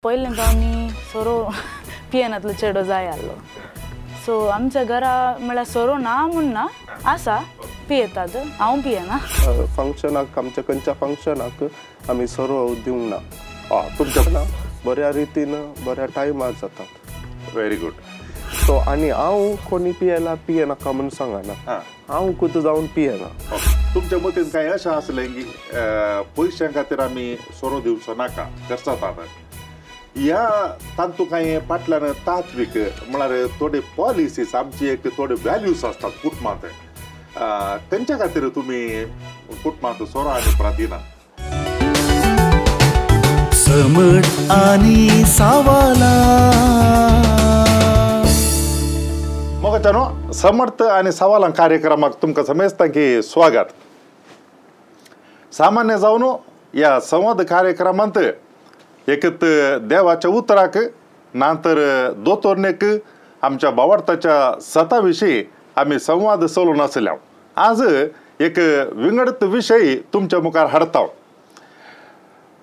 पहिल्यांदा आम्ही सोरो पियनातलो चेडो जाय आलो सो आमच्या घरा म्हळ्यार सोरो ना म्हूण ना आसा पियेतात हांव पियेना फंक्शनाक आमच्या खंयच्या फंक्शनाक आमी सोरो दिवंक ना तुमच्या बऱ्या रितीन बऱ्या टायमार जातात व्हेरी गुड सो आनी हांव कोणी पियेनाका म्हणून सांगना हांव खुद जावन पियेना तुमच्या मतीन काय अशें आसलें की पयशां खातीर आमी सोरो दिवचो नाका करतात ह्या तांतू काय फाटल्यान तात्वीक म्हळ्यार थोडे पॉलिसीज आमची एक थोडे व्हॅल्यूज असतात कुटुंबांत तेंच्या खातीर तुमी कुटुंबांत सोरो आनी प्रार्थना समर्थ आनी सावाला मोगाच्यानो समर्थ आनी सावाला कार्यक्रमाक तुमकां समेस्तां की स्वागत सामान्य जावन या संवाद कार्यक्रमांत एकत देवाच्या उतराक नंतर दोतोरनेक आमच्या भावार्थाच्या सताविषयी आम्ही संवाद चलोवन आसल्या आज एक विंगडत विषय तुमच्या मुखार हाडता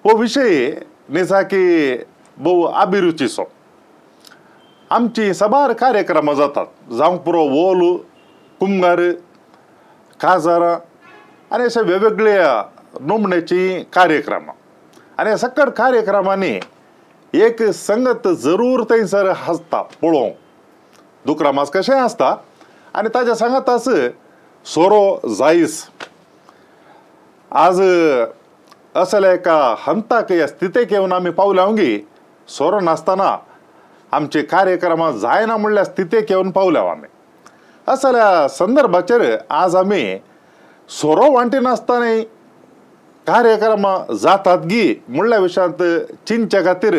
हो विषय निसा की भोव अभिरुचीचो आमची सबार कार्यक्रम जातात जावंक पुरो वोल कुंभार काजारां आनी अशे वेगवेगळ्या नोमण्याची कार्यक्रम आणि सकट कार्यक्रमांनी एक संगत जरूर थंयसर आसता पळोवंक दुकरा मास कशें आसता आनी ताच्या सांगाताच सोरो जायस आज असल्या एका हंताक ह्या स्थितीक येवन आमी पावल्या सोरो नासतना आमचे कार्यक्रमां जायना म्हणल्या स्थितीक येवन पावल्या आमी असल्या संदर्भाचेर आज आमी सोरो वांटी नासतना कार्यक्रम जातात गी म्हणल्या विशयांत चिंतचे खातीर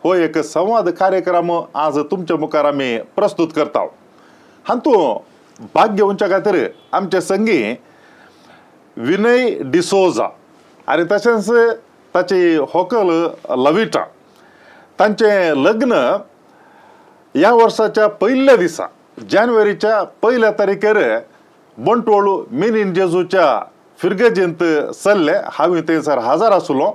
हो एक संवाद कार्यक्रम आज तुमच्या मुखार आमी प्रस्तुत करता हातूंत भाग घेवच्या खातीर आमचे संगी विनय डिसोजा आनी तशेंच ताची व्हंकल लविटा तांचे लग्न ह्या वर्साच्या पयल्या दिसा जानेवारीच्या 1 तारखेर बंटवळ मिनी जेजूच्या फिरगेजेंत चल्ले हांवें थंयसर हजर आसलो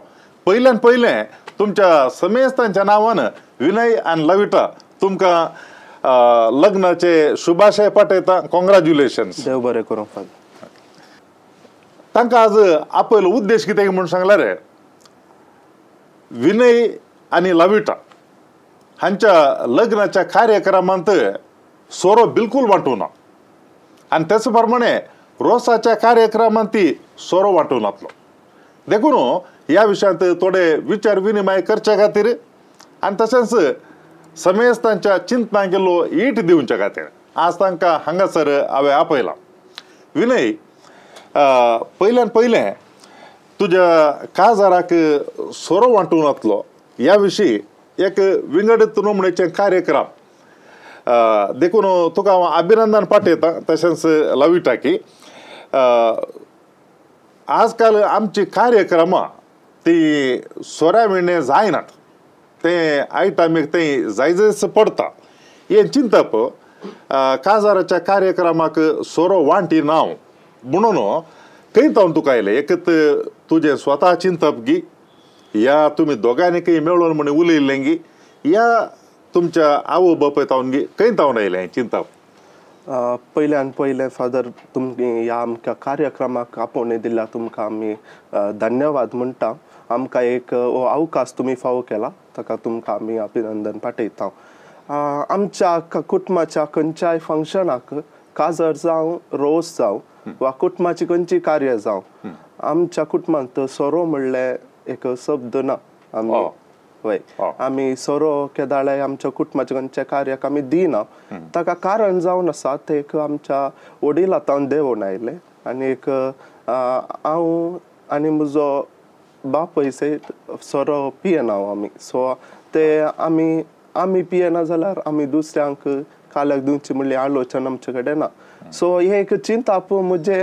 पयल्यान पयलें तुमच्या समेस्तांच्या नांवान विनय आनी लविटा तुमकां लग्नाचे शुभाशय पाठयता कॉंग्रॅच्युलेशन्स देव बरें करूं तांकां आज आपलो उद्देश कितें म्हूण सांगल्यार विनय आनी लविटा हांच्या लग्नाच्या कार्यक्रमांत सोरो बिलकुल वांटूं ना आनी तेच प्रमाणे रोसाच्या कार्यक्रमांत ती सोरो वांटून आपलो देखून ह्या विशयांत थोडे विचार विनिमय करचे खातीर आनी तशेंच समेस्तांच्या चिंतनाक गेलो ईट दिवचे खातीर आज तांकां हांगासर हांवें आपयलां विनय पयल्यान पयलें तुज्या काजाराक सोरो वांटून वतलो ह्या विशीं एक विंगडत नोमणेचे कार्यक्रम देखून तुका हांव अभिनंदन पाठयता तशेंच लविटा की आजकाल आमची कार्यक्रमां ती सोऱ्या विणे जायनात ते आयटामीक ते जायजस पडता हे चिंतप काजाराच्या कार्यक्रमाक सोरो वांटी नाव म्हणून खंय तावन तुका आयलें एकत तुजें स्वता चिंतप गी या तुमी दोगांनी खंय मेळोन म्हण उलयल्लें गी या तुमच्या आवय बापूय तावन गी खंय तावन आयलें चिंतप पयल्यान पयलें फादर तुमी ह्या आमच्या कार्यक्रमाक आपोवणी दिल्या तुमकां आमी धन्यवाद म्हणटा आमकां एक अवकाश तुमी फावो केला ताका तुमकां आमी अभिनंदन पाठयता आमच्या कुटुंबाच्या खंयच्याय फंक्शनाक काजर जावं रोस जावं वा कुटुंबाची खंयची कार्य जावं आमच्या कुटुंबांत सोरो म्हणलें एक शब्द ना आमी वय आमी सोरो केदाळे आमच्या कुटुंबाच्या खंयच्या कार्याक आमी दिना ताका कारण जावन आसा ते एक आमच्या वडिलांतावन देवून आयले आनी एक हांव आनी म्हजो बापूय सोरो पियेना आमी सो ते आमी पियेना जाल्यार आमी दुसऱ्यांक काल्याक दिवची म्हणली आलोचन आमचे कडेन ना सो हे एक चिंताप म्हजे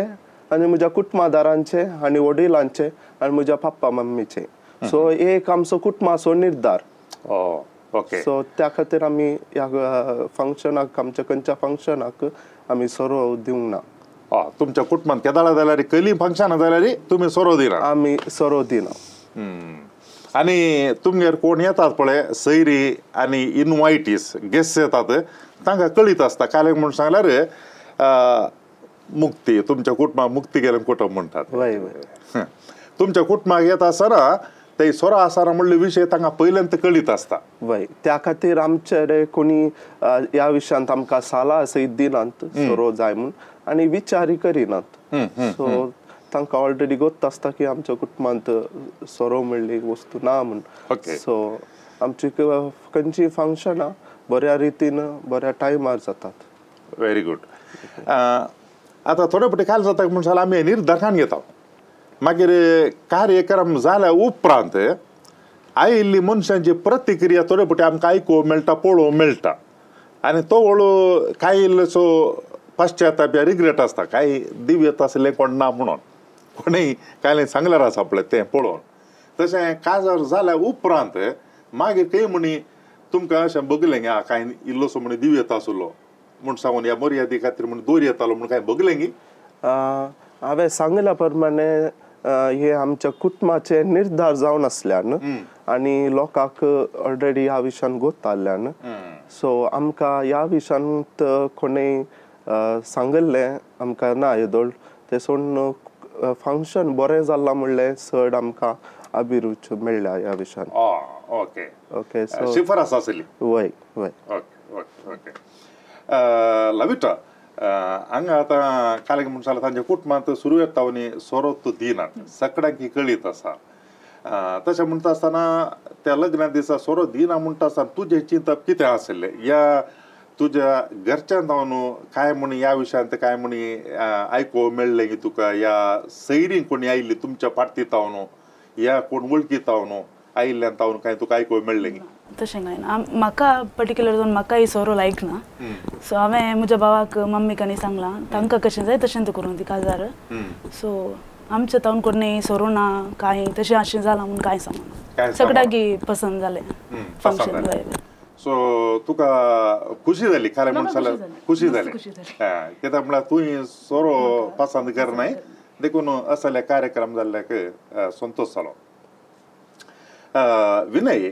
आनी म्हज्या कुटुंबादारांचे आनी वडिलांचे आनी म्हज्या पप्पा मम्मीचे सो एक आमचो कुटुंबाचो निर्धार ओके सो त्या खातीर आमी ह्या फंक्शनाक आमच्या खंयच्या फंक्शनाक आमी सोरो दिवंक ना तुमच्या कुटुंबांत केदाळा जाल्यार कली फंक्शनां जाल्यार तुमी सोरो दिना आमी सोरो दिना आणि तुमगेर कोण येतात पळय सैरी आणि इनवायटीस गेस्ट येतात तांकां कळीत आसता काले म्हणून सांगल्यार मुक्ती तुमच्या कुटुंबाक मुक्ती गेले कुटुंब म्हणटात वय वय तुमच्या कुटुंबाक येत आसतना ते सोरो आसना म्हणले विशय तांकां पयल्यांत कळीत आसता वय त्या खातीर आमचे कोणी ह्या विशयांत आमकां साला सयत दिनात सोरो जाय म्हूण आनी विचारी करिनात सो तांकां ऑलरेडी गोत आसता की आमच्या कुटुंबांत सोरो म्हणली वस्तू ना म्हूण सो आमची खंयची फंक्शनां बऱ्या रितीन बऱ्या टायमार जातात व्हेरी गुड आता थोडे पटी काय जाता म्हणून सांगला आमी निर्धारान घेता मागीर कार्यक्रम जाल्या उपरांत आयिल्ली मनशांची प्रतिक्रिया थोडे पटी आमकां आयकूंक मेळटा पळोवंक मेळटा आनी तो वळू कांय इल्लोसो पश्चाताप या रिग्रेट आसता कांय दिव्यत आसलें कोण ना म्हणून कोणूय कांय सांगल्यार आसा पळय तें पळोवन तशें काजार जाल्या उपरांत मागीर खंय म्हणी तुमकां अशें बगलें गे कांय इल्लोसो म्हण दिव्यत आसलो म्हूण सांगून ह्या मर्यादे खातीर म्हण दोर येतालो म्हूण कांय बगलें गी हांवें सांगल्या प्रमाणे हे आमच्या कुटुंबाचे निर्धार जावन आसल्यान आनी लोकांक ऑलरेडी ह्या विशयान गोताल्ल्यान सो आमकां ह्या विशयांत कोणेय सांगल्लें आमकां ना येदोळ ते सोडून फंक्शन बरें जालां म्हणलें चड आमकां अभिरुच मेळ्ळ्या ह्या विशयान ओके ओके सो शिफारस आसली वय वय ओके ओके ओके लविटा हांगा आतां काले म्हणून सांगला तांच्या कुटुंबांत सुरू येतावनी सोरो तूं दिनात सगळ्यांक कळीत आसा तशें म्हणटा आसतना त्या लग्ना दिसा सोरो दिना म्हणटा आसतना तुजें चिंतप कितें आसलें या तुज्या घरच्यांत न्हू काय म्हणी ह्या विशयांत काय म्हणी आयको मेळ्ळें की तुका या सैरीं कोणी आयिल्ली तुमच्या पार्टीत न्हू या कोण वळखीत न्हू आयिल्ल्यान तावन काय तुका आयको मेळ्ळें की तशें कांय ना म्हाका पर्टिक्युलर जावन म्हाका ही सोरो लायक ना सो हांवें म्हज्या भावाक मम्मीक आनी सांगलां तांकां कशें जाय तशें तूं करूं ती काजार सो आमच्या तावन कोणें सोरो ना कांय तशें अशें जालां म्हूण कांय सांगना सगळ्यांक पसंद जालें फंक्शन सो तुका खुशी जाली खरें म्हणून सांगल्यार खुशी जाली कित्याक म्हळ्यार तुवें सोरो पसंद करनाय देखून असले कार्यक्रम जाल्ल्याक संतोश जालो विनय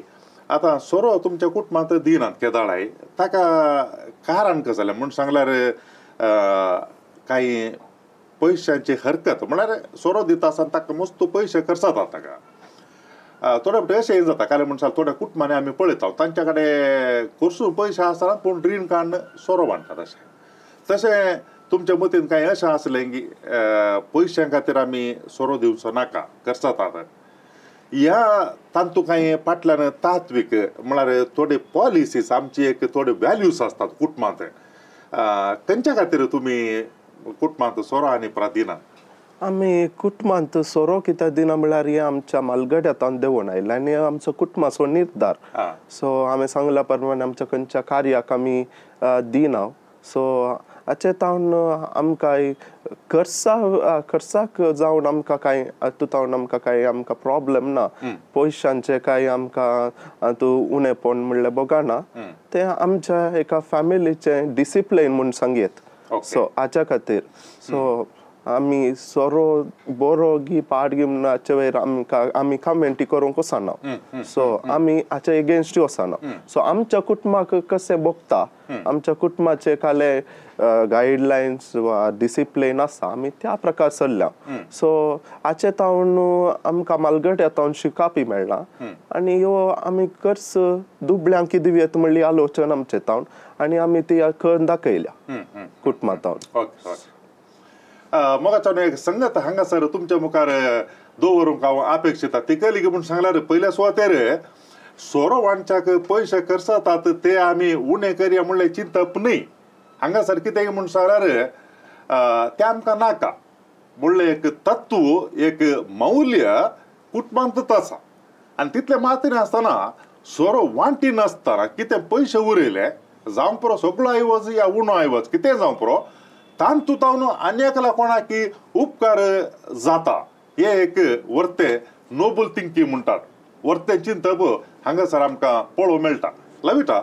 आता सोरो तुमच्या कुटुंबांत दिनात केदाळाय ताका कारण कसं जालें म्हणून सांगल्यार काही पयशांची हरकत म्हळ्यार सोरो दिता आसतना ताका मस्त पयशे खर्च जातात ताका थोडे फावटी अशें जाता काले म्हणून थोड्या कुटुंबांनी आमी पळयता तांच्या कडेन खर्चून पयशे आसतना पूण रीण काडून सोरो बांदतात तशें तुमच्या मतीन कांय अशें आसलें की पयशां खातीर आमी सोरो दिवचो नाका खर्च जातात ह्या तांतू कांय फाटल्यान तात्वीक म्हळ्यार थोडे पॉलिसीज आमची एक थोडे वॅल्यूज आसतात कुटुंबांत तेंच्या खातीर तुमी कुटुंबांत सोरो आनी दिना आमी कुटुंबांत सोरो कित्याक दिना म्हळ्यार हे आमच्या मालगड्यातान देवून आयला आनी आमचो कुटुंबाचो निर्धार सो हांवें सांगल्या प्रमाणे आमच्या खंयच्या कार्याक आमी दिना सो हाचे तावन आमकां खर्चाक जावन आमकां कांय तावन आमकां कांय आमकां प्रॉब्लेम ना पयशांचे कांय आमकां उणेपण म्हणलें बगाना तें आमच्या एका फॅमिलीचें डिसिप्लीन म्हूण सांगयत सो हाच्या खातीर सो आमी सोरो बरो घी पाड घी म्हणून हाचे वयर आमी कमेंटी करूंक वचना सो आमी हाचे एगेन्स्ट वचना सो आमच्या कुटुंबाक कशें बगता आमच्या कुटुंबाचे काले गायडलायन्स वा डिसिप्लीन आसा आमी त्या प्रकार चल्ल्या सो हाचे तावन आमकां मालगड्या तावन शिकापी मेळना आनी ह्यो आमी कर्स दुबळ्यांक दिव्यत म्हणली आलोचन आमचे तावन आनी आमी ती करून दाखयल्या कुटुंबा तावन मग एक संगत हांगासर तुमच्या मुखार दवरूंक हांव अपेक्षिता ती कली म्हणून सांगल्यार पयल्या सुवातेर सोरो वांच्याक पयशे खर्च जातात ते आमी उणे करया म्हणलें चिंतप न्ही हांगासर कितें म्हणून सांगल्यार ते आमकां नाका म्हणलें एक तत्व एक मौल्य कुटुंबांतच आसा आनी तितले मात्रेन आसतना सोरो वांटी नासतना कितें पयशे उरयले जावं पुरो सगळो आयवज या उणो आयवज कितें जावं पुरो तांतू तावन आनीकला कोणाकी उपकार जाता हे एक वर्ते नोबल थिंकींग म्हणटात वर्ते चिंतप हांगासर आमकां पळोवंक मेळटा लविटा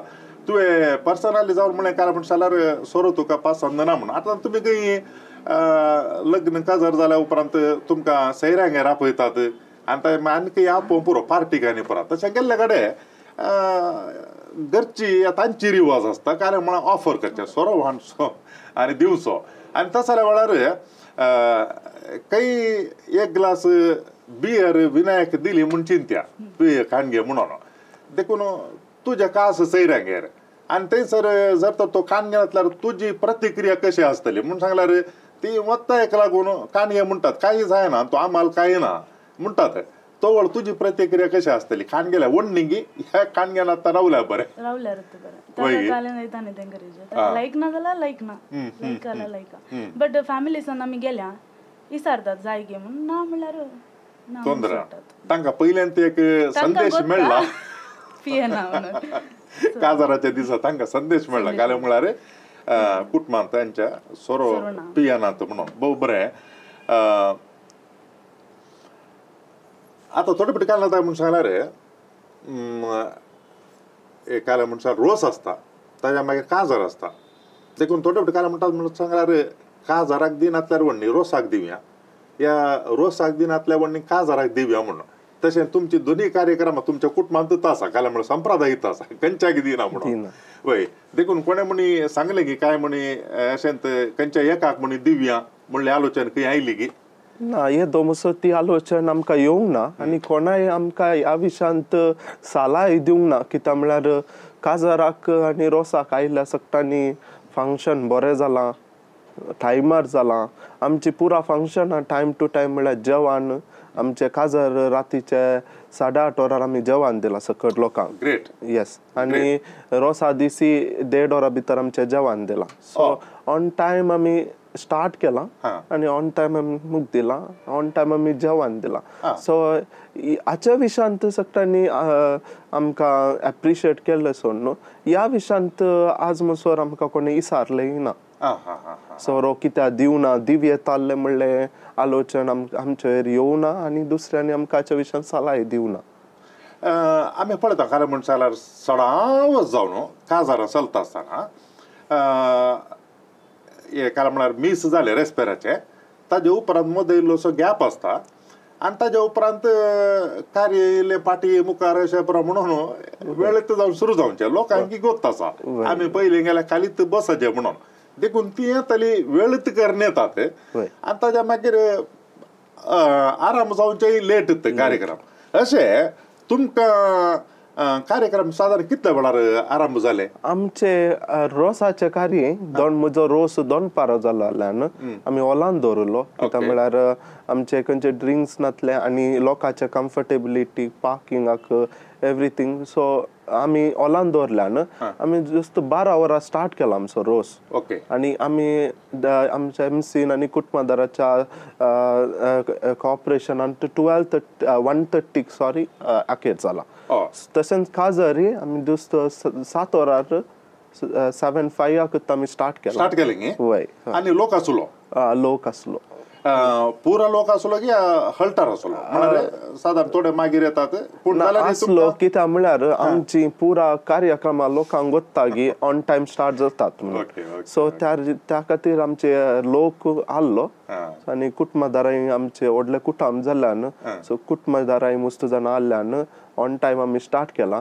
तुवें पर्सनली जावन म्हळें कारण म्हणून जाल्यार सोरो तुका पसंद ना म्हणून आतां तुमी खंय लग्न काजार जाल्या उपरांत तुमकां सैऱ्यांक आपयतात आणि आनी या पुरो पार्टी गाणी परत तशें गेल्ले कडेन घरची तांची रिवाज आसता काय म्हळ्यार ऑफर करचे सोरो हाडचो आनी दिवचो आनी तसल्या वेळार काही एक ग्लास बियर विनायक दिली म्हूण चिंत्या तूं खाण घे म्हणून देखून तुज्या कास सैऱ्यांगेर आनी थंयसर जर तर तो कान घेतल्यार तुजी प्रतिक्रिया कशी आसतली म्हूण सांगल्यार ती वत्ताक लागून कान घे म्हणटात काही जायना तो आम्हाला काही ना म्हणटात तोवळ तुजी प्रतिक्रिया कशी आसतली कान गेल्या वणनिंगी ह्या कान घेना आतां रावल्या बरें रावल्यार बरें कालें वयता न्ही तेंकरेज लायक ना जाल्यार लायक ना लायक जाल्यार लायक बट फॅमिलीसान आमी गेल्या विचारतात जाय गे म्हणून ना म्हणल्यार तोंदरा तांकां पयल्यान एक संदेश मेळ्ळा पियेना म्हणून काजाराच्या दिसा तांकां संदेश मेळ्ळा काय म्हळ्यार कुटुंबांत तांच्या सोरो पियेनात म्हणून भोव बरें आतां थोडे फाटी काल जाता म्हूण सांगल्यार काल म्हणल्यार रोस आसता ताज्या मागीर काजार आसता देखून थोडे फाटी काल म्हणटात म्हणून सांगल्यार काजाराक दिनातल्यार वण्णी रोसाक दिवया या रोसाक दिनातल्या वण्णी काजाराक दिवया म्हणून तशें तुमची दोन्ही कार्यक्रम तुमच्या कुटुंबांत आसा काय म्हळ्यार संप्रदायीत आसा खंयच्याक दिना म्हणून वय देखून कोणे म्हणी सांगले की काय म्हणी अशेंत खंयच्या एकाक म्हणी दिवया म्हणले आलोचन खंय आयली की ना हे दोमसो ती आलोचन आमकां येवंक ना आनी कोणाय आमकां ह्या विशयांत सलाह दिवंक ना कित्याक म्हळ्यार काजाराक आनी रोसाक आयल्या सकटांनी फंक्शन बरें जालां टायमार जालां आमची पुरा फंक्शन टायम टू टायम म्हळ्यार जेवण आमचे काजार रातीचे 8:30 वरार आमी जेवण दिलां सकट लोकांक ग्रेट येस आनी रोसा दिसी 1:30 वरां भितर आमचें जेवण दिलां सो ऑन टायम आमी स्टार्ट केला आणि ऑन टाइम आमी मूग दिला ऑन टाइम आमी जेवण दिला सो हाच्या विशयांत सगळ्यांनी आमकां एप्रिशिएट केल्लें सोड न्हू ह्या विशयांत आज म्हणसर आमकां कोणी विचारलें ना सोरो कित्याक दिवना दिव येताले म्हणलें आलोचन आमचेर येवना आनी दुसऱ्यांनी आमकां हाच्या विशयांत सलाह दिवना आमी पळयता खरें म्हणचे जाल्यार सडावच जावन काजारां चलता आसतना काय म्हळ्यार मिस जाले रेस्पेराचे ताजे उपरांत मदीं इल्लोसो गॅप आसता आनी ताजे उपरांत कार्य येयले पाटी मुखार अशें म्हणून वेळेत जावन सुरू जावचें लोकांक गोत आसा आमी पयलीं गेल्यार खालीच बसचें म्हणून देखून ती येताली वेळेत करून येतात आनी ताज्या मागीर आराम जावचें लेट कार्यक्रम अशें तुमकां कार्यक्रम साधारण कितल्या वेळार आरंभ जाले आमचे रोसाचे कार्य म्हजो रोस 2 पारो जाल्ल्यान आमी ओलान दवरलो कित्याक म्हळ्यार आमचे खंयचे ड्रिंक्स नातले आनी लोकांचे कम्फर्टेबिलिटी पार्किंगाक एवरीथिंग सो आमी ओलान दवरल्यान आमी जस्ट 12 वरां स्टार्ट केला आमचो रोस आनी आमी आमच्या एमसीन आनी कुटुंबादाराच्या कॉपरेशनान 1:30 सॉरी आखेर जाला तशेंच काजारी आमी जस्ट 7 वरार 7:05 आमी स्टार्ट केलें वय आनी लोक आसलो पुरा लोक आसलो की हळटार आसलो म्हळ्यार साधारण थोडे मागीर येतात पूण आसलो कित्याक म्हळ्यार आमची पुरा कार्यक्रमा लोकांक वता की ऑन टायम स्टार्ट जातात म्हणून सो त्या खातीर आमचे लोक आसलो आनी कुटुंबादाराय आमचे व्हडले कुटुंब जाल्ल्यान सो कुटुंबादाराय मस्त जाण आसल्यान ऑन टायम आमी स्टार्ट केला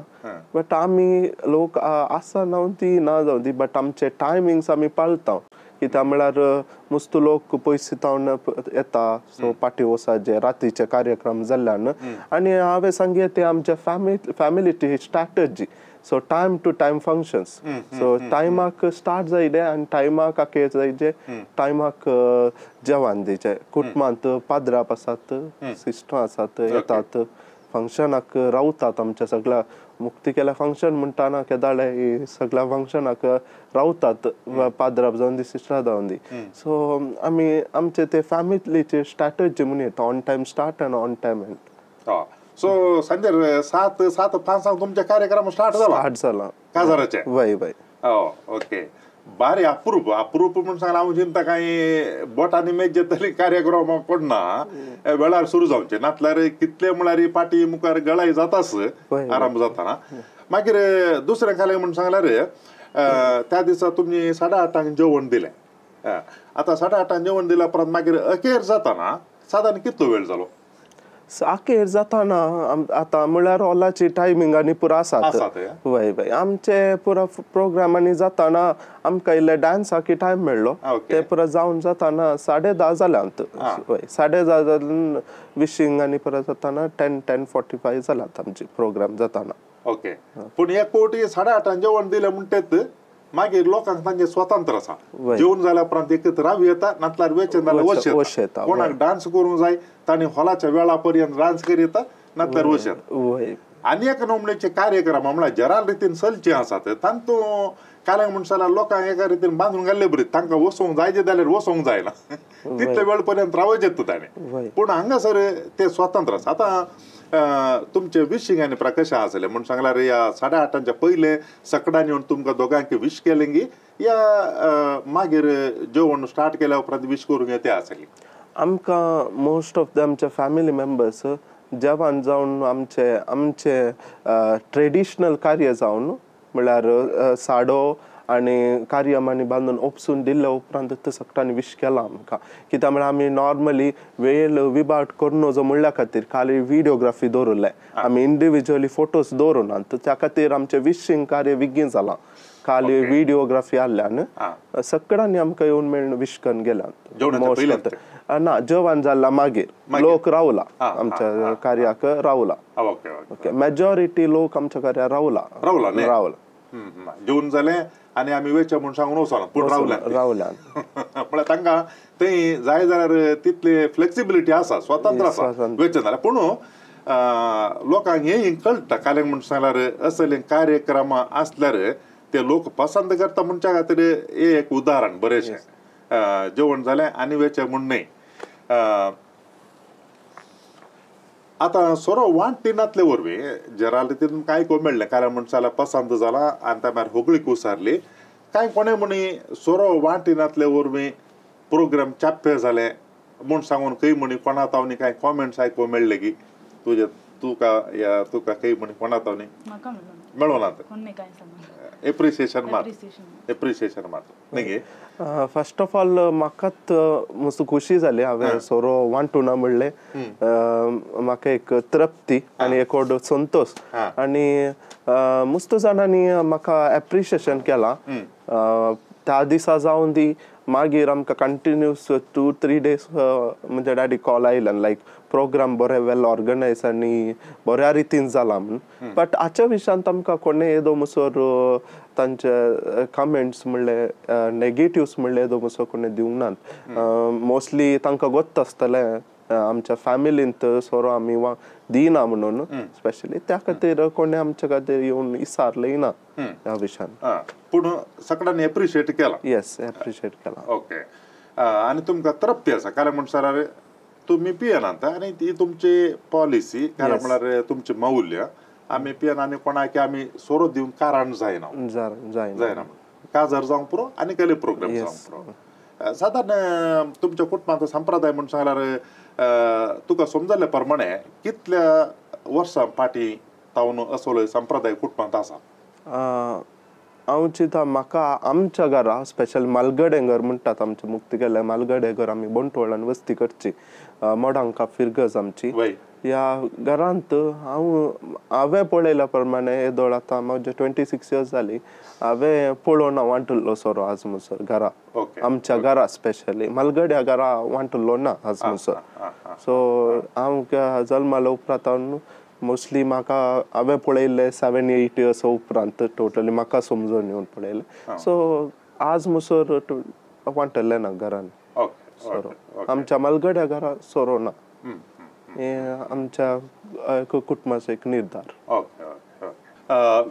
बट आमी लोक आसा जावन ती ना जावन ती बट आमचे टायमिंग्स आमी पाळता कित्याक म्हळ्यार मस्त लोक पयस जावन येता सो पाटी वसाचे रातीचे कार्यक्रम जाल्ल्यान आनी हांवें सांगे ते आमचे family strategy so time to time functions so टायमाक स्टार्ट जायले आनी टायमाक आखेर जायचे टायमाक जेवण दिवचे कुटुंबांत पाद्राप आसात सिस्टर आसात येतात फंक्शनाक रावतात आमच्या सगळ्या मुक्ती केल्या फंक्शन म्हणटाना केदाळे सगळ्या फंक्शनाक रावतात पाद्राप जावन दी सिस्टर जावन दी सो आमी आमचे ते फॅमिलीचे स्ट्रॅटजी म्हणून येता ऑन टायम स्टार्ट आनी ऑन टायम एंड सो सांजे 7:05 तुमचे कार्यक्रम स्टार्ट जाला काजाराचे वय वय ओके बारी अप्रूप म्हणून सांगला हांव चिंता काय बोटांनी मेज येतली कार्यक्रम पडना वेळार सुरू जावचे नातल्यार कितले म्हळ्यार पाटी मुखार गळाय जाताच आरंभ जाताना मागीर दुसरें काले म्हणून सांगल्यार त्या दिसा तुमी 8:30 जेवण दिलें आता 8:30 जेवण दिल्या परत मागीर अखेर जाताना साधारण कितलो वेळ जालो अखेर जाताना आता म्हळ्यार हॉलाची टायमिंग आनी पुरो आसात वय वय आमचे पुरो प्रोग्रामांनी जाताना आमकां इल्ले डान्साक टायम मेळ्ळो ते पुरो जावन जाताना 10:30 जाल्यात वय 10:30 जावन विशींग आनी पुरो जाताना 10:45 जाल्यात आमचे प्रोग्राम जाताना. ओके पूण एक कोटी 8:30 जेवण दिलें म्हणटात मागीर लोकांक तांचे स्वतंत्र आसा जेवण जाल्या उपरांत एकत्र राव येता नातल्यार वेचन जाल्यार वच येता कोणाक डान्स करूंक जाय तांणी हॉलाच्या वेळा पर्यंत डान्स करीत येता नातल्यार वच येता. आनी एक नमूनेचे कार्यक्रम म्हळ्यार जरा रितीन चलचे आसात तांतूं काल्यांक म्हणशाला लोकांक एका रितीन बांदून घाल्ले बरी तांकां वचोंक जाय जाल्यार वचोंक जायना तितले वेळ पर्यंत रावच येता ताणें पूण हांगासर ते स्वतंत्र आसा. आतां तुमचे विशींग आनी प्रकाश आसले म्हण सांगल्यार या 8:30 पयले सकाळान येवन तुमकां दोगांक विश केलें की या मागीर जेवण स्टार्ट केल्या उपरांत विश करूंक येते आसली. आमकां मोस्ट ऑफ द आमचे फॅमिली मेंबर्स जेवण जावन आमचे ट्रेडिशनल कार्य जावन म्हळ्यार साडो आनी कार्यक्रमांनी बांदून ओपसून दिल्ले उपरांत सगळ्यांनी विश केला आमकां कित्याक म्हळ्यार आमी नॉर्मली वेळ विभाट करून जो म्हणल्या खातीर खाली व्हिडिओग्राफी दवरले आमी इंडिव्हिज्युअली फोटोज दवरुनात त्या खातीर आमचे विशींग कार्य बेगीन जालां खाली व्हिडिओग्राफी आसल्यान सगळ्यांनी आमकां येवन मेळून विश करून गेल्यात. ना जेवण जाल्ला मागीर लोक रावला आमच्या कार्याक रावला ओके मेजॉरिटी लोक आमच्या कार्याक रावला जेवण जालें आनी आमी वेचे म्हूण सांगून वचना पूण रावल्यान म्हळ्यार तांकां थंय जाय जाल्यार तितली फ्लेक्सिबिलिटी आसा स्वतंत्र आसा वेचे जाल्यार पूण लोकांक हें कळटा काल्यांक म्हूण सांगल्यार असले कार्यक्रम आसल्यार ते लोक पसंत करता म्हणच्या खातीर हे एक उदाहरण बरेंशें जेवण जालें आनी वेचे म्हूण न्हय. आता सोरो वांटिनातले वरवीं जरा रितीन कांय को मेळ्ळें कारण म्हणशाला पसंत जाला आनी त्या भायर होगळीक उसारली कांय कोणे म्हणी सोरो वांटिनातले वरवीं प्रोग्राम चाप्पे जाले म्हूण सांगून खंय म्हणी कोणा तावनी कांय कॉमेंट्स आयको मेळ्ळे की तुका खंय म्हणी कोणा तावनी मेळो ना एप्रिसिएशन मात न्ही. फर्स्ट ऑफ ऑल म्हाकाच मस्त खुशी जाली हांवें सोरो वांटूना म्हणलें म्हाका एक तृप्ती आनी एक व्हड संतोष आनी मस्त जाणांनी म्हाका एप्रिशिएशन केलां त्या दिसा जावन दी मागीर आमकां कंटिन्यूस 2-3 days म्हणजे डॅडी कॉल आयल्यान लायक प्रोग्राम बरें वेल ऑर्गनायज आनी बऱ्या रितीन जाला म्हणून बट हाच्या विशयांत आमकां कोणें येदो मसोर तांचे कमेंट्स म्हणले नेगेटिव्स म्हणले येदो मसो कोणें दिवंक नात. मोस्टली तांकां गोत्त आसतलें आमच्या फॅमिलींत सोरो आमी दिना म्हणून स्पेशली त्या खातीर कोणें आमच्या खातीर येवन इसारलें ना ह्या विशयान पूण सगळ्यांनी एप्रिशिएट केला. येस एप्रिशिएट केला. ओके आनी तुमकां तृप्ती आसा कारण म्हणल्यार तुमी पियेनात आनी ती तुमची पॉलिसी कारण म्हळ्यार तुमचें मौल्य आमी पियेना आनी कोणाक आमी सोरो दिवंक कारण जायना काजार जावंक पुरो आनी केले प्रोग्राम जावंक पुरो. सादारण तुमच्या कुटुंबाचो संप्रदाय म्हूण सांगल्यार तुका समजले प्रमाणे कितल्या वर्सां फाटीं तावन असो संप्रदाय कुटुंबांत आसा. हांव चिंता म्हाका आमच्या घरा स्पेशल मालगडे घर म्हणटात आमचे मुक्ती केले मालगडे घर आमी बंटवाळान वस्ती करची मोडांका फिरगज आमची ह्या घरांत हांवें पळयल्या प्रमाणे येदोळ आतां म्हजे 26 years जाली हांवें पळोवना वांटुल्लो सोरो आज मुसर घरा आमच्या घरा स्पेशली मालगड्या घरा वांटुल्लो ना आज मुसर. सो हांव जल्माल्या उपरांत मोस्टली म्हाका हांवें पळयल्ले 7-8 years उपरांत टोटली म्हाका समजून येवन पळयलें सो आज मुसर वांटल्लें ना घरान सोरो आमच्या मालगड्या घरा सोरो ना आमच्या कुटुंबाचो एक निर्धार.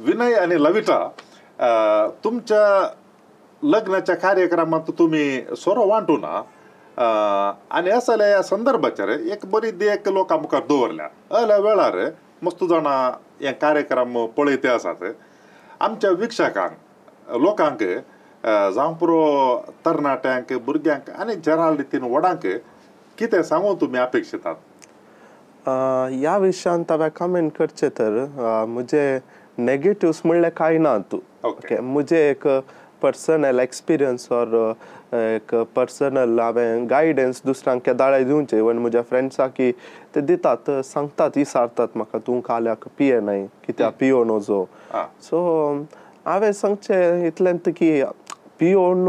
विनय आणि लविता तुमच्या लग्नाच्या कार्यक्रमात तुम्ही सोरो वांटूना आनी असल्या ह्या संदर्भाचेर एक बरी देख लोकां मुखार दवरल्या अल्या वेळार मस्त जाणां हे कार्यक्रम पळयते आसात आमच्या विक्षकांक लोकांक जावं पुरो तरणाट्यांक भुरग्यांक आनी जरा रितीन व्हडांक कितें सांगूं तुमी अपेक्षितात. ह्या विशयांत हांवें कमेंट करचें तर म्हजे नेगेटिव्स म्हणलें कांय ना तूं ओके म्हजे एक पर्सनल एक्सपिरियन्स और एक पर्सनल हांवें गायडन्स दुसऱ्यांक केदाळे दिवचे इवन म्हज्या फ्रेंड्सांकी ते दितात सांगतात विचारतात म्हाका तूं काल्याक पियेनाय कित्याक पियो नजो सो हांवें सांगचें इतलेंत की पियोन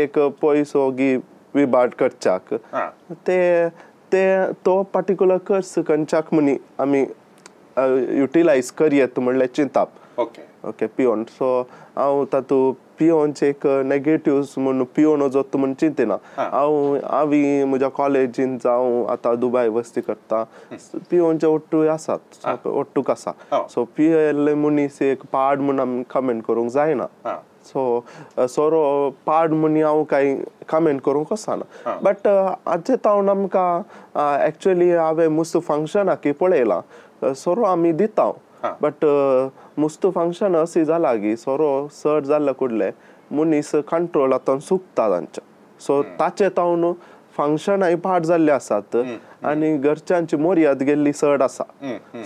एक पयसो गी विबाट करच्याक ते ते तो पर्टिक्युलर कर्स खंयच्याक म्हणी आमी युटिलायज करयेत म्हणलें चिंताप ओके पियोन सो हांव तातूंत पियोनचे एक नेगेटिव्स म्हूण पियोन वचत म्हूण चिंतिना हांव म्हज्या कॉलेजीन जावं आतां दुबय वस्ती करता पियोनचे ओट्टूय आसात ओट्टूक आसा सो पियेल्ले मनीस एक पाड म्हूण आमी कमेंट करूंक जायना सो सोरो पाड म्हूण हांव कांय कमेंट करूंक वचना बट हाचे तावन आमकां एक्चुअली हांवें मुस्त फंक्शनाक पळयलां सोरो आमी दिता बट मुस्त फंक्शन अशी जाला की सोरो चड जाल्ले कुडले मनीस कंट्रोल आतां चुकता तांचे सो ताचे तावन फंक्शनाय पाड जाल्ले आसात आनी घरच्यांची मर्याद गेल्ली चड आसा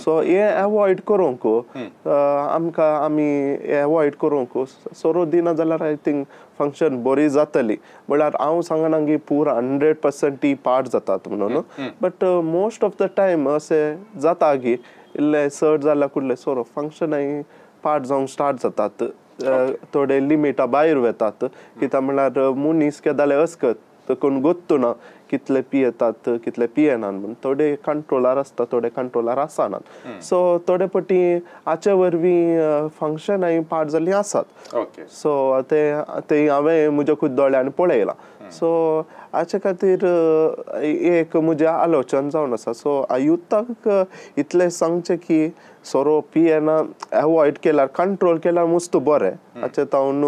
सो हे एवॉयड करूंक आमकां आमी एवॉयड करूंक सोरो दिना जाल्यार आय थिंक फंक्शन बरी जातली म्हळ्यार हांव सांगना की पुरा 100% ती पाड जातात म्हणून but most of the time अशें जाता की इल्ले चड जाल्या कुडले सोरो फंक्शनाय पाड जावंक स्टार्ट जातात थोडे लिमिटा भायर वेतात कित्याक म्हळ्यार मनीस केदाले असकत कोण गोत्तू कितले पियेतात कितले पियेनात म्हणून थोडे कंट्रोलार आसता थोडे कंट्रोलार आसनात सो थोडे पटी हाचे वरवीं फंक्शनाय पाड जाल्लीं आसात सो ते हांवें म्हज्या खुद दोळ्यांनी पळयलां सो हाचे खातीर एक म्हजें आलोचन जावन आसा सो युथाक इतलें सांगचें की सोरो पियेना एवॉयड केल्यार कंट्रोल केल्यार मस्त बरें हाचे तावन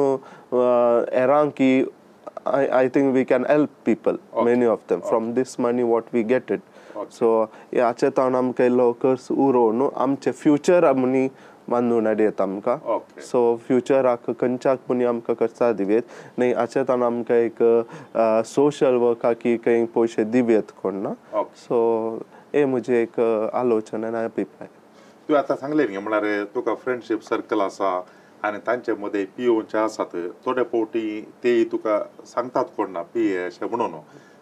हेरांक की I think we can help people, many of them, from this money what we get it. So, हाचे तावन आमकां इल्लो कर्स उरोवन आमचे फ्युचर आमी बांदून हाडयत आमकां सो फ्युचराक खंयच्याक मनी आमकां कर्सां दिवेत न्ही हाचे तावन आमकां एक सोशल वर्काकी खंय पयशे दिवेत कोण ना सो हे म्हजे एक आलोचन आनी अभिप्राय तूं आतां सांगलें न्ही म्हळ्यार तुका फ्रेंडशीप सर्कल आसा आनी तांचे मदें पियोवचे आसात थोडे फावटी ते तुका सांगतात कोण ना पिये अशें म्हणून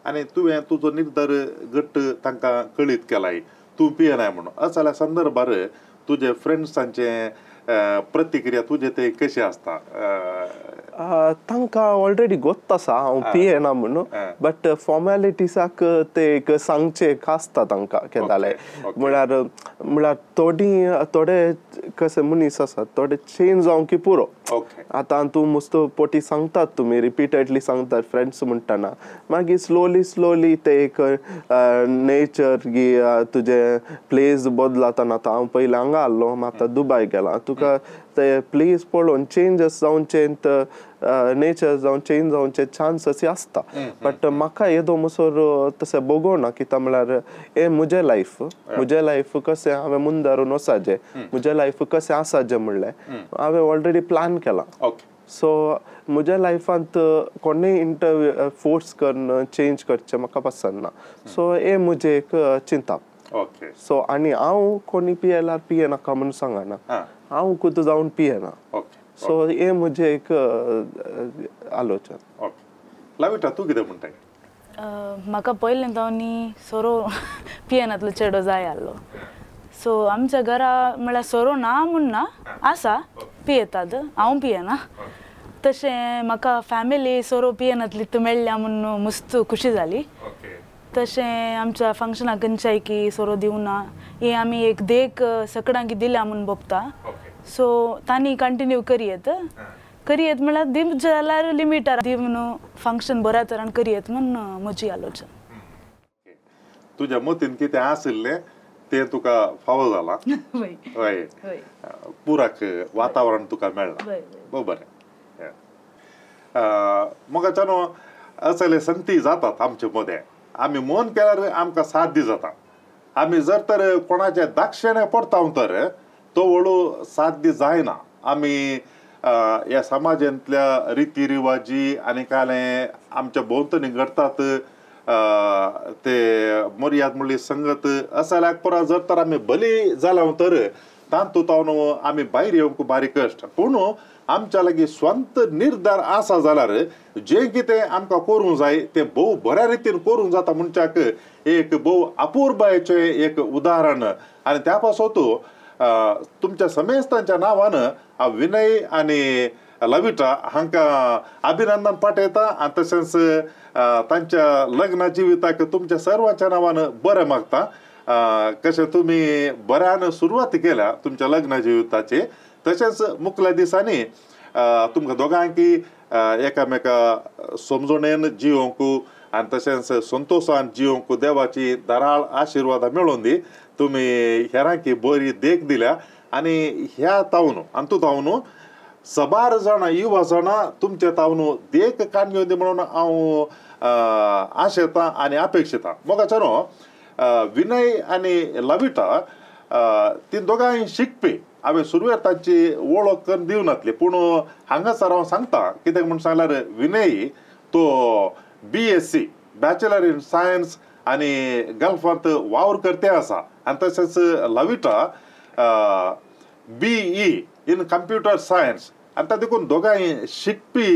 आनी तुवें तुजो निर्धार घट्ट तांकां कळीत केलाय तूं पियेनाय म्हणून अशें जाल्यार संदर्भार तुजे फ्रेंड्सांचे प्रतिक्रिया तुजे ते कशें आसता तांकां ऑलरेडी गोत्त आसा हांव पियेना म्हणून बट फॉर्मेलिटीसाक ते एक सांगचें आसता तांकां केदाले म्हळ्यार थोडे कशे मनीस आसात थोडे चेंज जावंक पुरो आतां तूं मस्त पोटी सांगतात तुमी रिपिटेडली सांगतात फ्रेंड्स म्हणटना मागीर स्लोली ते एक नेचर गी तुजे प्लेस बदलातना आतां हांव पयलीं हांगा आसलो आतां दुबय गेलां तुका ते प्लेस पळोवन चेंजस जावचे नेचर जावन चेंज जावचे चान्सस आसता बट म्हाका येदो मुसोर तशें बगोना कित्याक म्हळ्यार हे म्हजें लायफ कशें हांवें मुंदारून वचाचें म्हजें लायफ कशें आसाचें म्हणलें हांवें ऑलरेडी प्लॅन केलां सो म्हज्या लायफांत कोणेय फोर्स करून चेंज करचें म्हाका पसंद ना सो हे म्हजें एक चिंता सो आनी हांव कोणी पियेल्यार पियेनाका म्हणून सांगना हांव खुद जावन पियेना सो हे म्हजें एक आलोचन लाविटा तूं कितें म्हणटाय म्हाका पयलें तावनी सोरो पियेनातलो चेडो जाय आसलो सो आमच्या घरा म्हळ्यार सोरो ना म्हूण ना आसा पियेतात हांव पियेना तशें म्हाका फॅमिली सोरो पियेनातली मेळ्ळ्या म्हणून मस्त खुशी जाली तशें आमच्या फंक्शनाक खंयच्याय की सोरो दिवना हे आमी एक देख सगळ्यांक दिल्या म्हणून भोगता सो तांणी कंटिन्यू करियेत म्हळ्यार दिवं जाल्यार लिमिटार दी म्हणून फंक्शन बऱ्या तरान करियेत म्हणून म्हजी आलोचन तुज्या मतीन कितें आशिल्लें ते तुका फावो जाला हय पुराक वातावरण तुका मेळ्ळां बरें मोगाच्यानो असले संती जातात आमचे मदें आमी मन केल्यार आमकां साध्य जाता आमी जर तर कोणाचे दाक्षिणे पडता तर तो वळू साध्य जायना आमी ह्या समाजांतल्या रिती रिवाजी आनी काले आमच्या भोंवतणी घडतात ते मर्याद म्हणली संगत असाल्याक पुरा जर तर आमी बली जाल्या तर तांतू तावन आमी भायर येवंक बारी कश्ट पूण आमच्या लागीं स्वंत निर्धार आसा जाल्यार जें कितें आमकां करूंक जाय तें भोव बऱ्या रितीन करूंक जाता म्हणच्याक एक भोव अपूर्बायेचें एक उदाहरण आनी त्या पासत तुमच्या समेस्तांच्या नांवान हांव विनय आनी लविटा हांकां अभिनंदन पाठयता आनी तशेंच तांच्या लग्न जिविताक तुमच्या सर्वांच्या नांवान बरें मागता कशें तुमी बऱ्यान सुरवात केल्या तुमच्या लग्न जिविताची तशेंच मुखल्या दिसांनी तुमकां दोगांकी एकामेका समजणेन जिवंक आनी तशेंच संतोशान जिवंक देवाची दराळ आशिर्वाद मेळोवन दी तुमी हेरांकी बरी देख दिल्या आनी ह्या तावन अंतू तावन सबार जाणां युवा जाणां तुमचे तावन देख काणयो दी म्हणून हांव आशेतां आनी अपेक्षितां मोगाच्यानो विनय आनी लविटा ती दोगांय शिकपी हांवें सुरवेर तांची वळख करून दिवनातली पूण हांगासर हांव सांगता कित्याक म्हण सांगल्यार विनय तो BSc बॅचलर इन सायन्स आनी गल्फांत वावर करते आसा आनी तशेंच Lavita BE in computer science आनी ताका देखून दोगांय शिकपी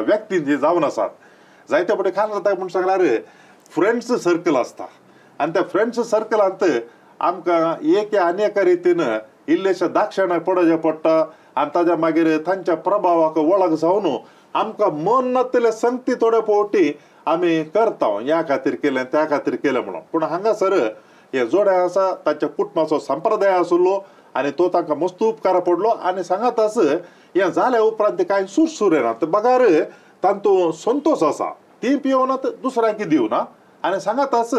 व्यक्ती जी जावन आसात जायते फावटी काय जाता म्हण सांगल्यार फ्रेंड्स सर्कल आसता आनी त्या फ्रेंड्स सर्कलांत आमकां एक आनी एका रितीन इल्लेशें दाक्षिणाय पडचें पडटा आनी ताज्या मागीर तांच्या प्रभावाक वळख जावन आमकां मन नातले संगती थोडे फावटी आमी करता ह्या खातीर केलें त्या खातीर केलें म्हणून पूण हांगासर हे जोडे आसा तांच्या कुटुंबाचो संप्रदाय आशिल्लो आनी तो तांकां मस्त उपकार पडलो आनी सांगात आस हें जाल्या उपरांत कांय सुरसुरेनात बगार तांतू संतोश आसा ती पियोनात दुसऱ्यांक दिवना आनी सांगात आस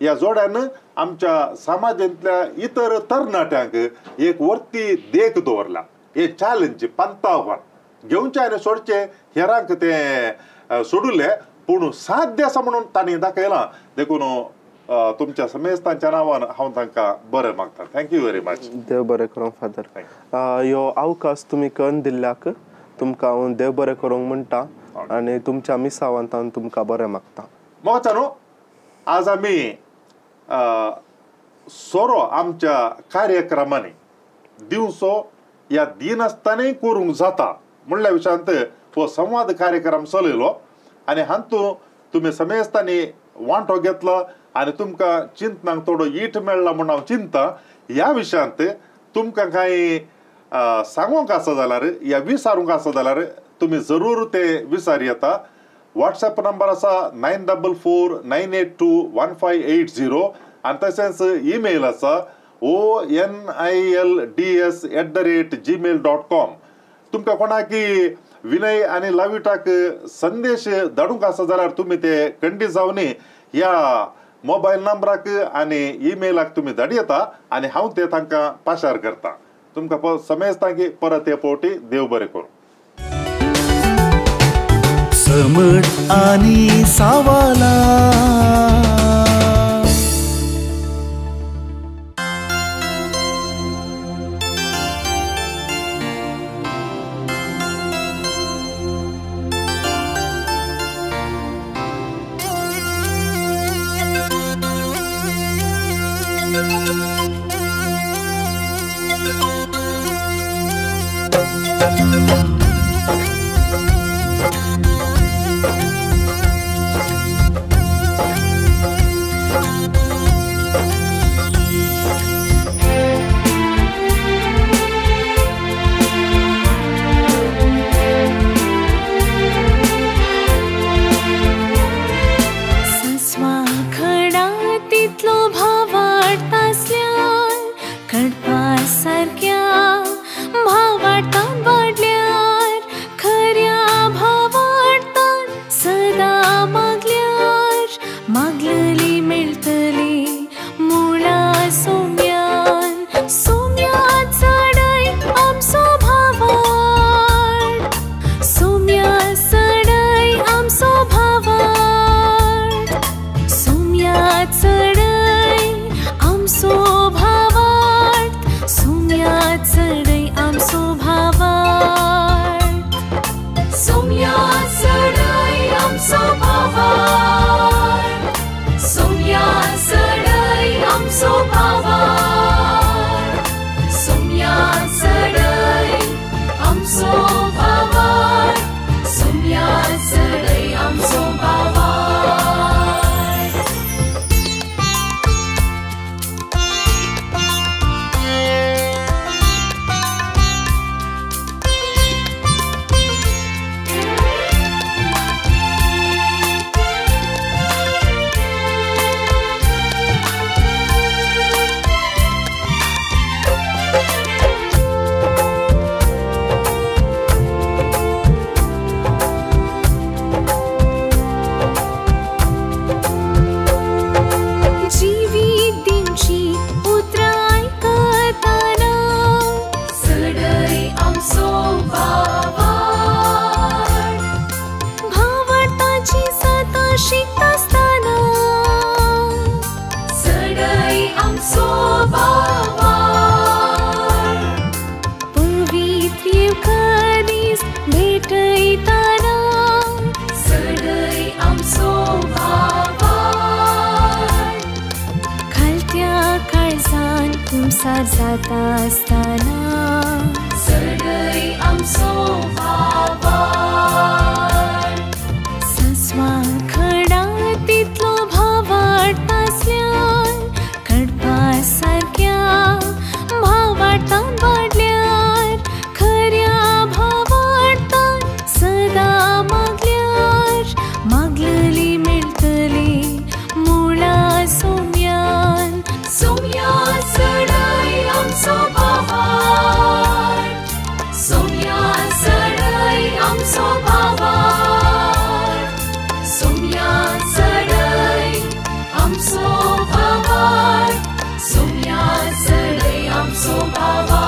ह्या जोड्यान आमच्या समाजांतल्या इतर तरणाट्यांक एक वर्ती देख दवरला हे चॅलेंज पंथ आव्हान घेवचें आनी सोडचें हेरांक तें सोडुल्लें पूण साध्य आसा म्हणून तांणी दाखयलां देखून तुमच्या समेस्तांच्या नांवान हांव तांकां बरें मागता थँक्यू व्हेरी मच देव बरें करूं फादर ह्यो अवकाश तुमी करून दिल्ल्याक तुमकां हांव देव बरें करूंक म्हणटा आनी तुमच्या मिसावांतान तुमकां बरें मागता मोगाच्यानो आज आमी सोरो आमच्या कार्यक्रमांनी दिवसो ह्या दिनासतानय करूंक जाता म्हणल्या विशयांत हो संवाद कार्यक्रम चलयलो आनी हातूंत तुमी समेस्तांनी वांटो घेतला आनी तुमकां चिंतनाक थोडो ईट मेळ्ळा म्हूण हांव चिंततां ह्या विशयांत तुमकां कांय सांगूंक आसा जाल्यार या विचारूंक आसा जाल्यार तुमी जरूर ते विचार येता व्हॉट्सएप नंबर आसा 9449821580 आनी तशेंच ईमेल आसा onilds@gmail.com तुमकां कोणाकी विनय आनी लविटाक संदेश धाडूंक आसा जाल्यार तुमी ते खंडी जावनी ह्या मोबायल नंबराक आनी ईमेलाक तुमी धाडी येता आनी हांव ते तांकां पाशार करता तुमकां समेस्तां की परत हे फावटी देव बरें करूं समड आणि सावाला जाता असताना सडई आमचो भावाड सस्वा खडा तितलो भावाडतासल्यान कडपा सारक्या भावाडतान वाडल्यार खऱ्या भावाडतान सदा मागल्यार मागलली मेळटली मुळा सोम्यान सोम्या सडई आमचो भावाड सोम्या सडई आमचो भावाड सोम्या सडई आमचो भावाड सोम्या सडई आमचो भावाड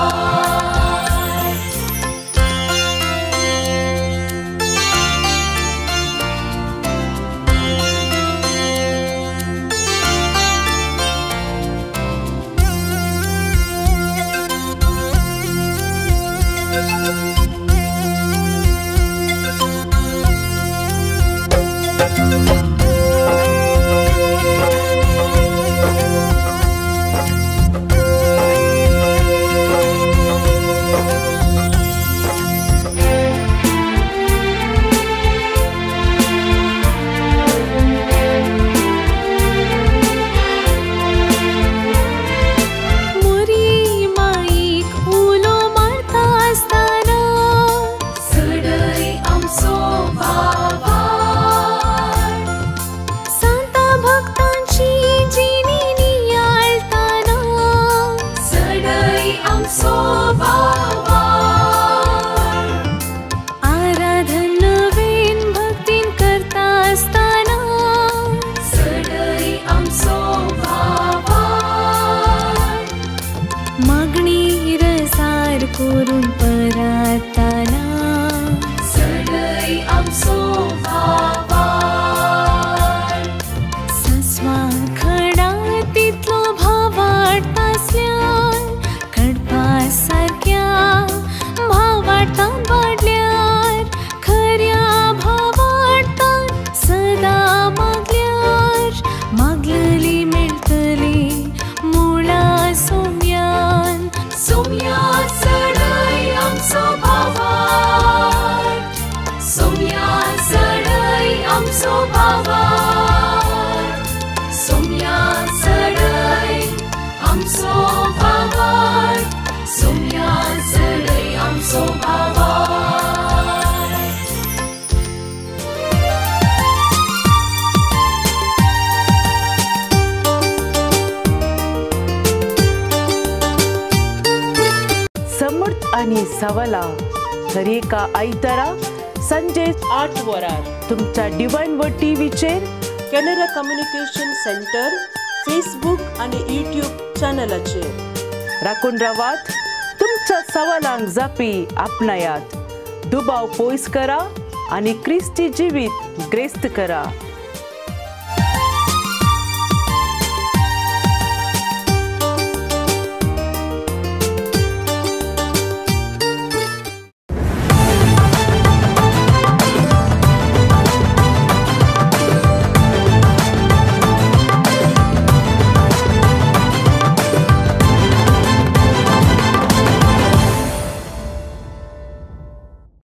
मुरी माईक उलो मारता असताना सडई आमचो भावाड सांता भक्तांची जिणी नियाळताना सडई आमचो भावाड आराधन नवीन भक्तीन करता असताना सडई आमचो भावाड मागणी रसार करून परताना सडई आमचो भावाड सस्वा खडा तितलो भावाडतासल्यान कडपा सारक्या भावाडतान वाडल्यार खऱ्या भावाडतान सदा मागल्यार मागलली मेळटली मुळा सोम्यान सोम्या सडई आमचो भावाड सोम्या सडई आमचो भावाड सोम्या सडई आमचो भावाड सोम्या सडई आमचो भावाड समर्थ आणि सवाला हर एका आयतारा संजे 8 वरार तुमच्या डिवाइन वर्ड टीव्हीचेर कॅनरा कम्युनिकेशन सेंटर फेसबुक आणि यूट्यूब चॅनलाचेर राखून रावात तुमच्या सवालांक जापी आपणायात दुबाव पयस करा आणि क्रिस्ती जिवीत ग्रेस्त करा.